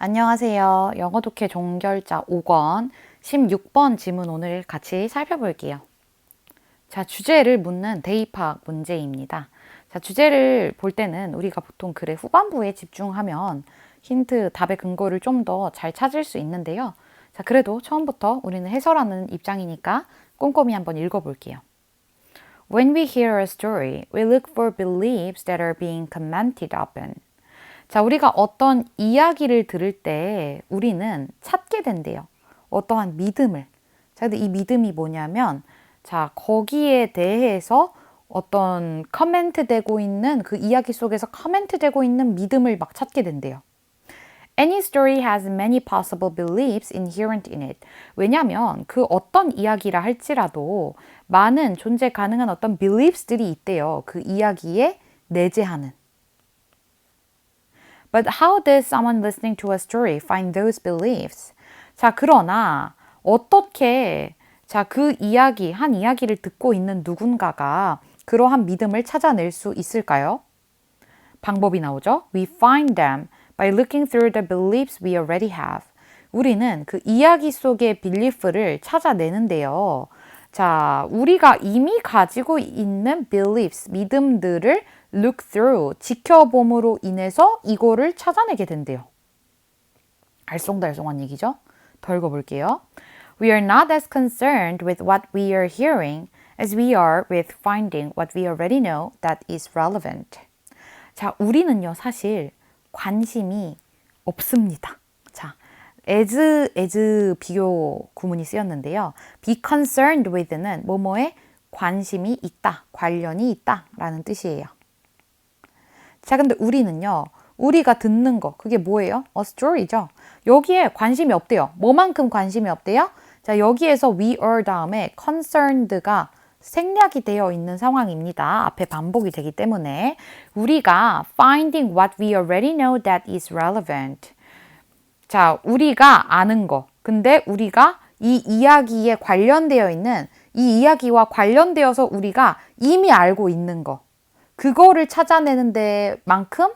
안녕하세요. 영어 독해 종결자 5권 16번 지문 오늘 같이 살펴볼게요. 자, 주제를 묻는 대입학 문제입니다. 자, 주제를 볼 때는 우리가 보통 글의 후반부에 집중하면 힌트, 답의 근거를 좀 더 잘 찾을 수 있는데요. 자, 그래도 처음부터 우리는 해설하는 입장이니까 꼼꼼히 한번 읽어볼게요. When we hear a story, we look for beliefs that are being commented upon. 자, 우리가 어떤 이야기를 들을 때 우리는 찾게 된대요. 어떠한 믿음을. 자, 근데 이 믿음이 뭐냐면, 자, 거기에 대해서 어떤 커멘트 되고 있는 그 이야기 속에서 커멘트 되고 있는 믿음을 막 찾게 된대요. Any story has many possible beliefs inherent in it. 왜냐하면 그 어떤 이야기라 할지라도 많은 존재 가능한 어떤 beliefs들이 있대요. 그 이야기에 내재하는. But how does someone listening to a story find those beliefs? 자, 그러나 어떻게 그 이야기, 한 이야기를 듣고 있는 누군가가 그러한 믿음을 찾아낼 수 있을까요? 방법이 나오죠. We find them by looking through the beliefs we already have. 우리는 그 이야기 속의 belief를 찾아내는데요. 자, 우리가 이미 가지고 있는 beliefs, 믿음들을 look through, 지켜봄으로 인해서 이거를 찾아내게 된대요. 알쏭달쏭한 얘기죠? 더 읽어볼게요. We are not as concerned with what we are hearing as we are with finding what we already know that is relevant. 자, 우리는요, 사실 관심이 없습니다. 자, as 비교 구문이 쓰였는데요. be concerned with는 뭐뭐에 관심이 있다, 관련이 있다 라는 뜻이에요. 자, 근데 우리는요, 우리가 듣는 거, 그게 뭐예요? A story죠. 여기에 관심이 없대요. 뭐만큼 관심이 없대요? 자, 여기에서 we are 다음에 concerned가 생략이 되어 있는 상황입니다. 앞에 반복이 되기 때문에 우리가 finding what we already know that is relevant. 자, 우리가 아는 거. 근데 우리가 이 이야기에 관련되어 있는 이 이야기와 관련되어서 우리가 이미 알고 있는 거. 그거를 찾아내는 데만큼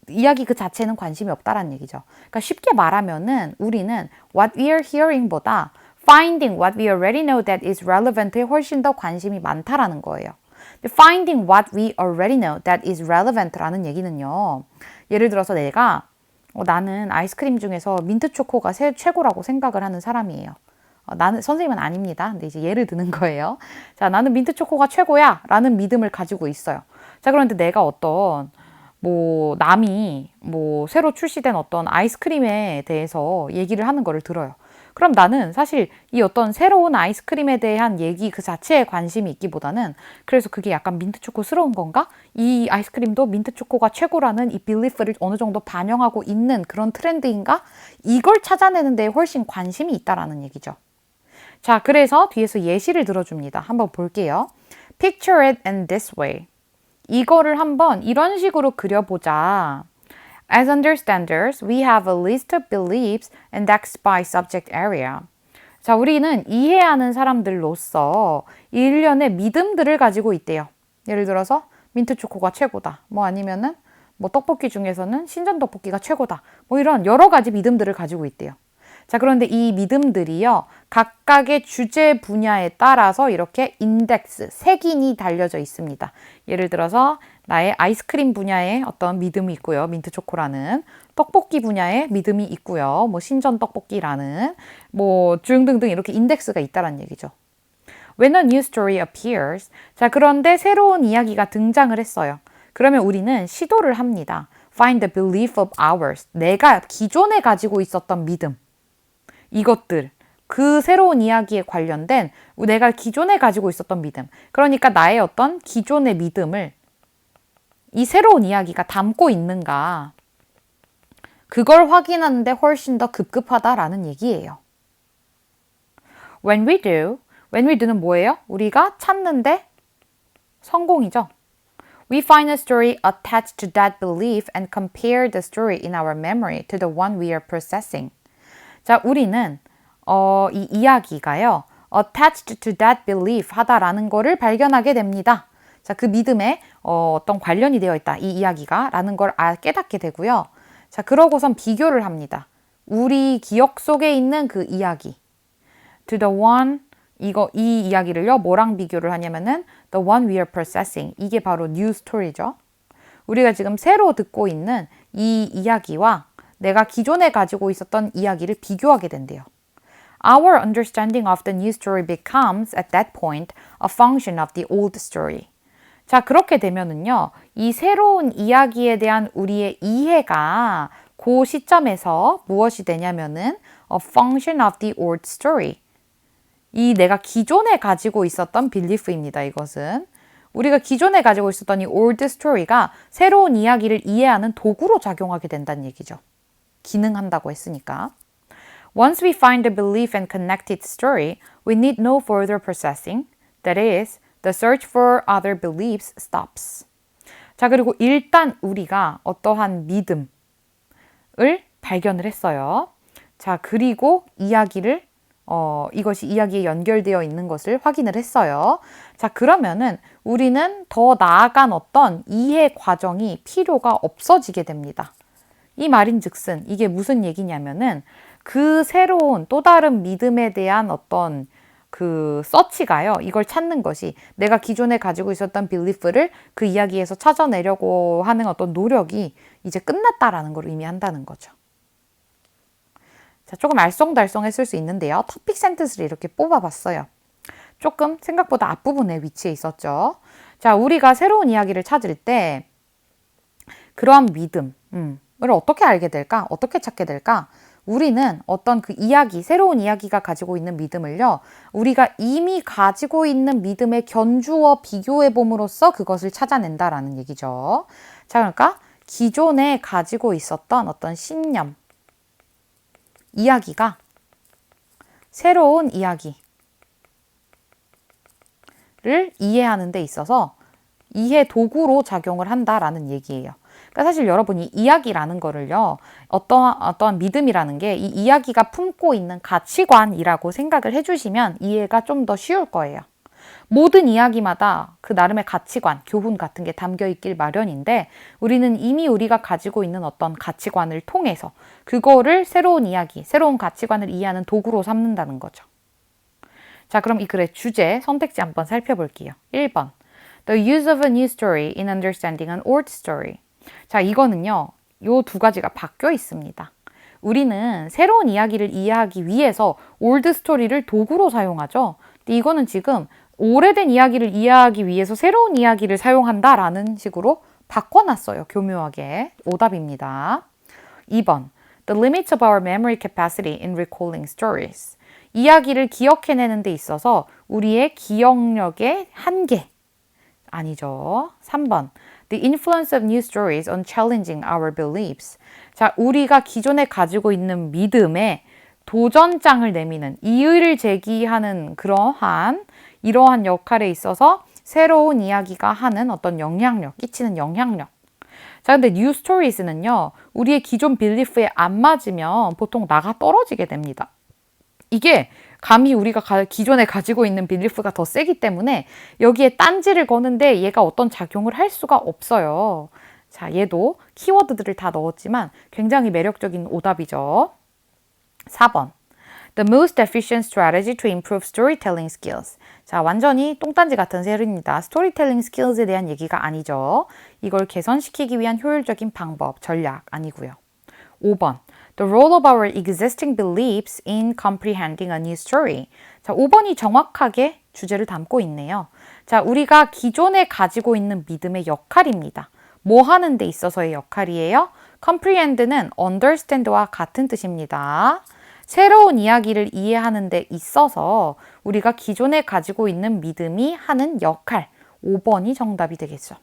이야기 그 자체는 관심이 없다라는 얘기죠. 그러니까 쉽게 말하면은 우리는 what we are hearing보다 finding what we already know that is relevant에 훨씬 더 관심이 많다라는 거예요. finding what we already know that is relevant라는 얘기는요. 예를 들어서 내가 나는 아이스크림 중에서 민트 초코가 최고라고 생각을 하는 사람이에요. 나는 선생님은 아닙니다. 근데 이제 예를 드는 거예요. 자, 나는 민트 초코가 최고야 라는 믿음을 가지고 있어요. 자, 그런데 내가 어떤 남이 새로 출시된 어떤 아이스크림에 대해서 얘기를 하는 거를 들어요. 그럼 나는 사실 이 어떤 새로운 아이스크림에 대한 얘기 그 자체에 관심이 있기보다는 그래서 그게 약간 민트초코스러운 건가? 이 아이스크림도 민트초코가 최고라는 이 빌리프를 어느 정도 반영하고 있는 그런 트렌드인가? 이걸 찾아내는 데 훨씬 관심이 있다라는 얘기죠. 자, 그래서 뒤에서 예시를 들어줍니다. 한번 볼게요. Picture it in this way. 이거를 한번 이런 식으로 그려보자. As understanders, we have a list of beliefs indexed by subject area. 자, 우리는 이해하는 사람들로서 일련의 믿음들을 가지고 있대요. 예를 들어서 민트 초코가 최고다. 아니면은 떡볶이 중에서는 신전 떡볶이가 최고다. 이런 여러 가지 믿음들을 가지고 있대요. 자, 그런데 이 믿음들이요, 각각의 주제 분야에 따라서 이렇게 인덱스, 색인이 달려져 있습니다. 예를 들어서 나의 아이스크림 분야에 어떤 믿음이 있고요. 민트 초코라는. 떡볶이 분야에 믿음이 있고요. 신전 떡볶이라는. 등등등 이렇게 인덱스가 있다는 얘기죠. When a new story appears. 자, 그런데 새로운 이야기가 등장을 했어요. 그러면 우리는 시도를 합니다. Find the belief of ours. 내가 기존에 가지고 있었던 믿음. 이것들, 그 새로운 이야기에 관련된 내가 기존에 가지고 있었던 믿음. 그러니까 나의 어떤 기존의 믿음을 이 새로운 이야기가 담고 있는가. 그걸 확인하는데 훨씬 더 급급하다라는 얘기예요. When we do는 뭐예요? 우리가 찾는데 성공이죠. We find a story attached to that belief and compare the story in our memory to the one we are processing. 자, 우리는 이 이야기가요, attached to that belief 하다라는 거를 발견하게 됩니다. 자, 그 믿음에 어떤 관련이 되어 있다, 이 이야기가 라는 걸 깨닫게 되고요. 자, 그러고선 비교를 합니다. 우리 기억 속에 있는 그 이야기. To the one, 이 이야기를요, 뭐랑 비교를 하냐면은 the one we are processing. 이게 바로 new story죠. 우리가 지금 새로 듣고 있는 이 이야기와 내가 기존에 가지고 있었던 이야기를 비교하게 된대요. Our understanding of the new story becomes, at that point, a function of the old story. 자, 그렇게 되면은요, 이 새로운 이야기에 대한 우리의 이해가 그 시점에서 무엇이 되냐면은 a function of the old story. 이 내가 기존에 가지고 있었던 belief입니다, 이것은. 우리가 기존에 가지고 있었던 이 old story가 새로운 이야기를 이해하는 도구로 작용하게 된다는 얘기죠. 기능한다고 했으니까. Once we find the belief and connected story, we need no further processing. That is, the search for other beliefs stops. 자, 그리고 일단 우리가 어떠한 믿음을 발견을 했어요. 자, 그리고 이것이 이야기에 연결되어 있는 것을 확인을 했어요. 자, 그러면은 우리는 더 나아간 어떤 이해 과정이 필요가 없어지게 됩니다. 이 말인즉슨 이게 무슨 얘기냐면은 그 새로운 또 다른 믿음에 대한 어떤 그 서치가요. 이걸 찾는 것이 내가 기존에 가지고 있었던 빌리프를 그 이야기에서 찾아내려고 하는 어떤 노력이 이제 끝났다라는 걸 의미한다는 거죠. 자, 조금 알쏭달쏭했을 수 있는데요. 토픽 센텐스를 이렇게 뽑아봤어요. 조금 생각보다 앞부분에 위치해 있었죠. 자, 우리가 새로운 이야기를 찾을 때 그러한 믿음을 어떻게 알게 될까? 어떻게 찾게 될까? 우리는 어떤 그 이야기, 새로운 이야기가 가지고 있는 믿음을요, 우리가 이미 가지고 있는 믿음에 견주어 비교해 봄으로써 그것을 찾아낸다라는 얘기죠. 자, 그러니까 기존에 가지고 있었던 어떤 신념, 이야기가 새로운 이야기를 이해하는 데 있어서 이해 도구로 작용을 한다라는 얘기예요. 그러니까 사실 여러분이 이야기라는 거를요, 어떠한 믿음이라는 게 이 이야기가 품고 있는 가치관이라고 생각을 해주시면 이해가 좀 더 쉬울 거예요. 모든 이야기마다 그 나름의 가치관, 교훈 같은 게 담겨 있길 마련인데 우리는 이미 우리가 가지고 있는 어떤 가치관을 통해서 그거를 새로운 이야기, 새로운 가치관을 이해하는 도구로 삼는다는 거죠. 자, 그럼 이 글의 주제, 선택지 한번 살펴볼게요. 1번. The use of a new story in understanding an old story. 자, 이거는요, 요 두 가지가 바뀌어 있습니다. 우리는 새로운 이야기를 이해하기 위해서 올드 스토리를 도구로 사용하죠. 근데 이거는 지금 오래된 이야기를 이해하기 위해서 새로운 이야기를 사용한다라는 식으로 바꿔놨어요. 교묘하게. 오답입니다. 2번. The limits of our memory capacity in recalling stories. 이야기를 기억해내는 데 있어서 우리의 기억력의 한계. 아니죠. 3번. The influence of new stories on challenging our beliefs. 자, 우리가 기존에 가지고 있는 믿음에 도전장을 내미는, 이의를 제기하는 이러한 역할에 있어서 새로운 이야기가 하는 어떤 영향력, 끼치는 영향력. 자, 근데 new stories는요, 우리의 기존 빌리프에 안 맞으면 보통 나가 떨어지게 됩니다. 이게 감히 우리가 기존에 가지고 있는 빌리프가 더 세기 때문에 여기에 딴지를 거는데 얘가 어떤 작용을 할 수가 없어요. 자, 얘도 키워드들을 다 넣었지만 굉장히 매력적인 오답이죠. 4번. The most efficient strategy to improve storytelling skills. 자, 완전히 똥딴지 같은 셀입니다. 스토리텔링 스킬스에 대한 얘기가 아니죠. 이걸 개선시키기 위한 효율적인 방법, 전략 아니고요. 5번. The role of our existing beliefs in comprehending a new story. 자, 5번이 정확하게 주제를 담고 있네요. 자, 우리가 기존에 가지고 있는 믿음의 역할입니다. 뭐 하는 데 있어서의 역할이에요? comprehend는 understand와 같은 뜻입니다. 새로운 이야기를 이해하는 데 있어서 우리가 기존에 가지고 있는 믿음이 하는 역할. 5번이 정답이 되겠죠.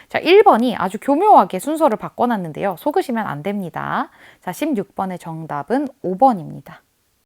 자, 1번이 아주 교묘하게 순서를 바꿔놨는데요. 속으시면 안 됩니다. 자, 16번의 정답은 5번입니다.